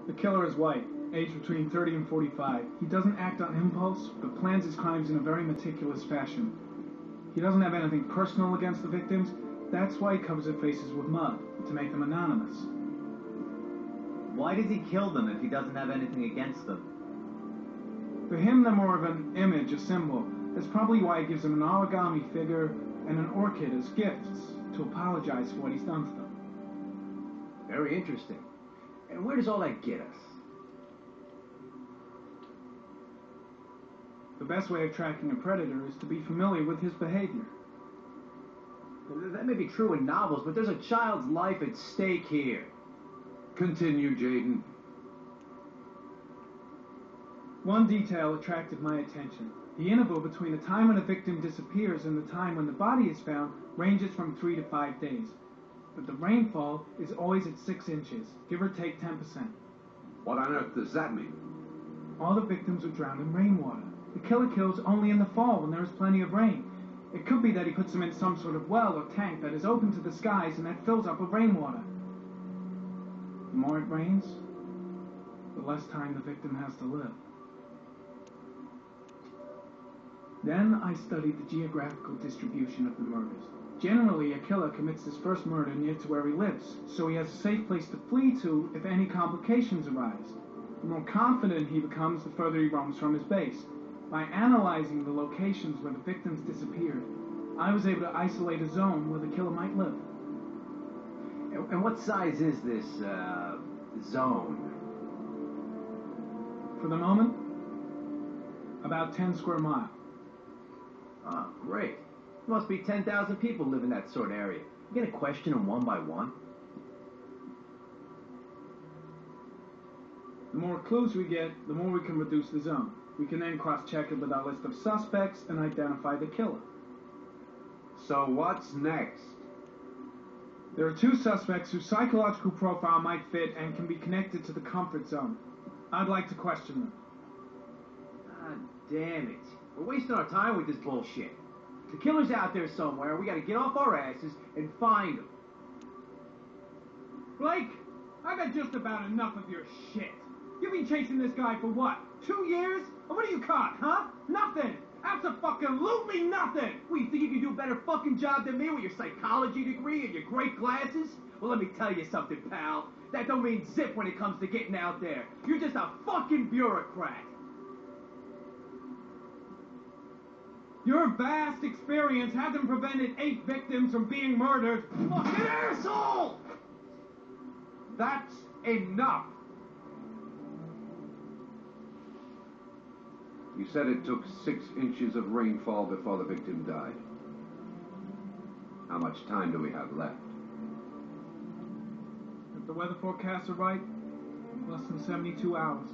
The killer is white, aged between 30 and 45. He doesn't act on impulse, but plans his crimes in a very meticulous fashion. He doesn't have anything personal against the victims. That's why he covers their faces with mud, to make them anonymous. Why does he kill them if he doesn't have anything against them? For him, they're more of an image, a symbol. That's probably why he gives them an origami figure and an orchid as gifts, to apologize for what he's done to them. Very interesting. And where does all that get us? The best way of tracking a predator is to be familiar with his behavior. That may be true in novels, but there's a child's life at stake here. Continue, Jayden. One detail attracted my attention. The interval between the time when a victim disappears and the time when the body is found ranges from 3 to 5 days. But the rainfall is always at 6 inches, give or take 10%. What on earth does that mean? All the victims were drowned in rainwater. The killer kills only in the fall when there is plenty of rain. It could be that he puts them in some sort of well or tank that is open to the skies and that fills up with rainwater. The more it rains, the less time the victim has to live. Then I studied the geographical distribution of the murders. Generally, a killer commits his first murder near to where he lives, so he has a safe place to flee to if any complications arise. The more confident he becomes, the further he roams from his base. By analyzing the locations where the victims disappeared, I was able to isolate a zone where the killer might live. And what size is this, zone? For the moment, about 10 square miles. Oh, great. Must be 10,000 people live in that sort of area. You gonna question them one by one? The more clues we get, the more we can reduce the zone. We can then cross-check it with our list of suspects and identify the killer. So what's next? There are 2 suspects whose psychological profile might fit and can be connected to the comfort zone. I'd like to question them. God damn it. We're wasting our time with this bullshit. The killer's out there somewhere. We gotta get off our asses and find him. Blake, I've had just about enough of your shit. You've been chasing this guy for what? 2 years? And what do you caught, huh? Nothing! Absolutely nothing! What, you think you can do a better fucking job than me with your psychology degree and your great glasses? Well, let me tell you something, pal. That don't mean zip when it comes to getting out there. You're just a fucking bureaucrat. Your vast experience hasn't prevented 8 victims from being murdered. Fucking asshole! That's enough! You said it took 6 inches of rainfall before the victim died. How much time do we have left? If the weather forecasts are right, less than 72 hours.